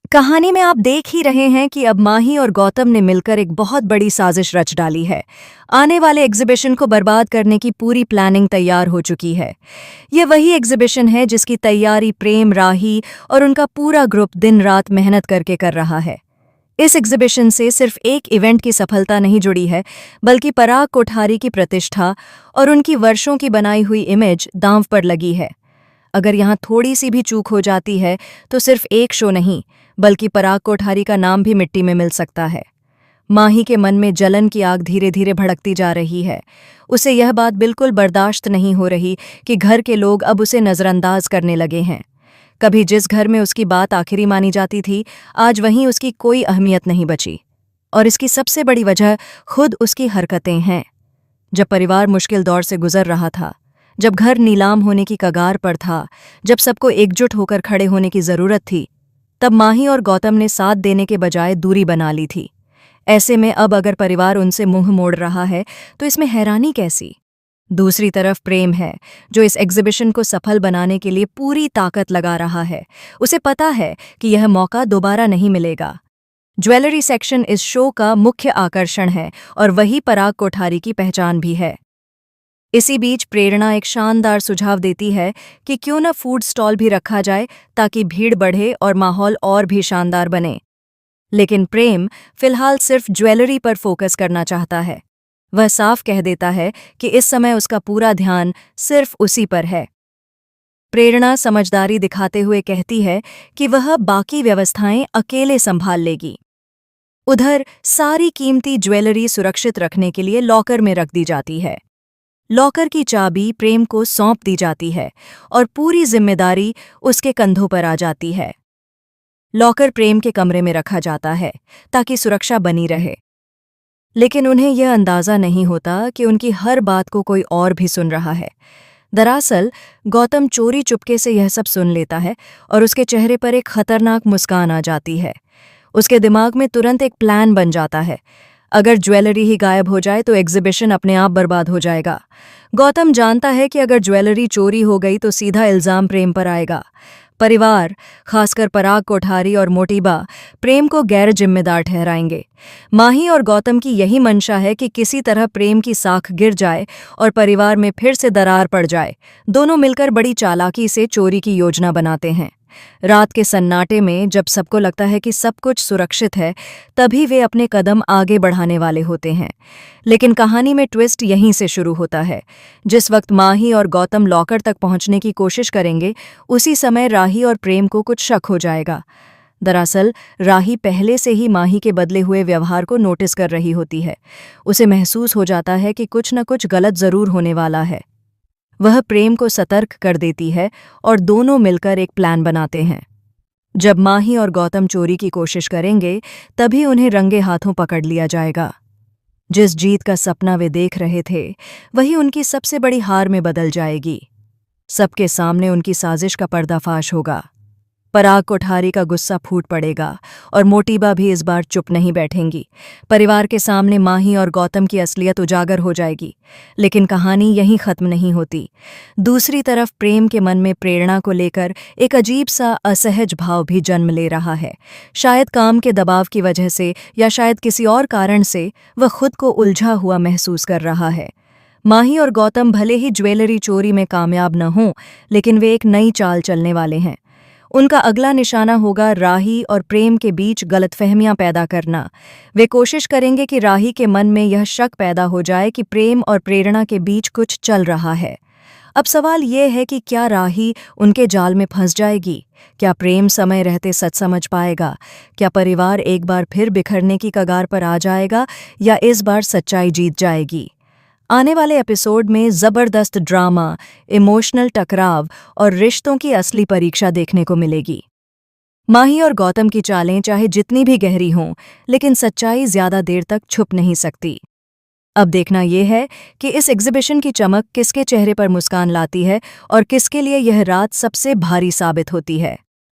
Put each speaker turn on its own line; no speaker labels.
कहानी में आप देख ही रहे हैं कि अब माही और गौतम ने मिलकर एक बहुत बड़ी साजिश रच डाली है। आने वाले एग्जीबिशन को बर्बाद करने की पूरी प्लानिंग तैयार हो चुकी है। ये वही एग्जीबिशन है जिसकी तैयारी प्रेम, राही और उनका पूरा ग्रुप दिन रात मेहनत करके कर रहा है। इस एग्जीबिशन से सिर्फ एक इवेंट की सफलता नहीं जुड़ी है, बल्कि पराग कोठारी की प्रतिष्ठा और उनकी वर्षों की बनाई हुई इमेज दांव पर लगी है। अगर यहाँ थोड़ी सी भी चूक हो जाती है तो सिर्फ एक शो नहीं, बल्कि पराग कोठारी का नाम भी मिट्टी में मिल सकता है। माही के मन में जलन की आग धीरे धीरे भड़कती जा रही है। उसे यह बात बिल्कुल बर्दाश्त नहीं हो रही कि घर के लोग अब उसे नज़रअंदाज करने लगे हैं। कभी जिस घर में उसकी बात आखिरी मानी जाती थी, आज वहीं उसकी कोई अहमियत नहीं बची। और इसकी सबसे बड़ी वजह खुद उसकी हरकतें हैं। जब परिवार मुश्किल दौर से गुजर रहा था, जब घर नीलाम होने की कगार पर था, जब सबको एकजुट होकर खड़े होने की जरूरत थी, तब माही और गौतम ने साथ देने के बजाय दूरी बना ली थी। ऐसे में अब अगर परिवार उनसे मुंह मोड़ रहा है तो इसमें हैरानी कैसी। दूसरी तरफ प्रेम है, जो इस एग्जीबिशन को सफल बनाने के लिए पूरी ताकत लगा रहा है। उसे पता है कि यह मौका दोबारा नहीं मिलेगा। ज्वेलरी सेक्शन इस शो का मुख्य आकर्षण है और वही पराग कोठारी की पहचान भी है। इसी बीच प्रेरणा एक शानदार सुझाव देती है कि क्यों न फूड स्टॉल भी रखा जाए, ताकि भीड़ बढ़े और माहौल और भी शानदार बने। लेकिन प्रेम फिलहाल सिर्फ ज्वेलरी पर फोकस करना चाहता है। वह साफ कह देता है कि इस समय उसका पूरा ध्यान सिर्फ उसी पर है। प्रेरणा समझदारी दिखाते हुए कहती है कि वह बाकी व्यवस्थाएं अकेले संभाल लेगी। उधर सारी कीमती ज्वेलरी सुरक्षित रखने के लिए लॉकर में रख दी जाती है। लॉकर की चाबी प्रेम को सौंप दी जाती है और पूरी जिम्मेदारी उसके कंधों पर आ जाती है। लॉकर प्रेम के कमरे में रखा जाता है ताकि सुरक्षा बनी रहे। लेकिन उन्हें यह अंदाजा नहीं होता कि उनकी हर बात को कोई और भी सुन रहा है। दरअसल गौतम चोरी चुपके से यह सब सुन लेता है और उसके चेहरे पर एक खतरनाक मुस्कान आ जाती है। उसके दिमाग में तुरंत एक प्लान बन जाता है। अगर ज्वेलरी ही गायब हो जाए तो एग्जीबिशन अपने आप बर्बाद हो जाएगा। गौतम जानता है कि अगर ज्वेलरी चोरी हो गई तो सीधा इल्जाम प्रेम पर आएगा। परिवार, खासकर पराग कोठारी और मोटीबा, प्रेम को गैर जिम्मेदार ठहराएंगे। माही और गौतम की यही मंशा है कि किसी तरह प्रेम की साख गिर जाए और परिवार में फिर से दरार पड़ जाए। दोनों मिलकर बड़ी चालाकी से चोरी की योजना बनाते हैं। रात के सन्नाटे में जब सबको लगता है कि सब कुछ सुरक्षित है, तभी वे अपने कदम आगे बढ़ाने वाले होते हैं। लेकिन कहानी में ट्विस्ट यहीं से शुरू होता है। जिस वक्त माही और गौतम लॉकर तक पहुंचने की कोशिश करेंगे, उसी समय राही और प्रेम को कुछ शक हो जाएगा। दरअसल राही पहले से ही माही के बदले हुए व्यवहार को नोटिस कर रही होती है। उसे महसूस हो जाता है कि कुछ न कुछ गलत जरूर होने वाला है। वह प्रेम को सतर्क कर देती है और दोनों मिलकर एक प्लान बनाते हैं। जब माही और गौतम चोरी की कोशिश करेंगे, तभी उन्हें रंगे हाथों पकड़ लिया जाएगा। जिस जीत का सपना वे देख रहे थे, वही उनकी सबसे बड़ी हार में बदल जाएगी। सबके सामने उनकी साजिश का पर्दाफाश होगा। पराग कोठारी का गुस्सा फूट पड़ेगा और मोटीबा भी इस बार चुप नहीं बैठेंगी। परिवार के सामने माही और गौतम की असलियत उजागर हो जाएगी। लेकिन कहानी यहीं खत्म नहीं होती। दूसरी तरफ प्रेम के मन में प्रेरणा को लेकर एक अजीब सा असहज भाव भी जन्म ले रहा है। शायद काम के दबाव की वजह से या शायद किसी और कारण से वह खुद को उलझा हुआ महसूस कर रहा है। माही और गौतम भले ही ज्वेलरी चोरी में कामयाब न हों, लेकिन वे एक नई चाल चलने वाले हैं। उनका अगला निशाना होगा राही और प्रेम के बीच गलतफहमियां पैदा करना। वे कोशिश करेंगे कि राही के मन में यह शक पैदा हो जाए कि प्रेम और प्रेरणा के बीच कुछ चल रहा है। अब सवाल ये है कि क्या राही उनके जाल में फंस जाएगी? क्या प्रेम समय रहते सच समझ पाएगा? क्या परिवार एक बार फिर बिखरने की कगार पर आ जाएगा या इस बार सच्चाई जीत जाएगी? आने वाले एपिसोड में जबरदस्त ड्रामा, इमोशनल टकराव और रिश्तों की असली परीक्षा देखने को मिलेगी। माही और गौतम की चालें चाहे जितनी भी गहरी हों, लेकिन सच्चाई ज्यादा देर तक छुप नहीं सकती। अब देखना यह है कि इस एग्जीबिशन की चमक किसके चेहरे पर मुस्कान लाती है और किसके लिए यह रात सबसे भारी साबित होती है।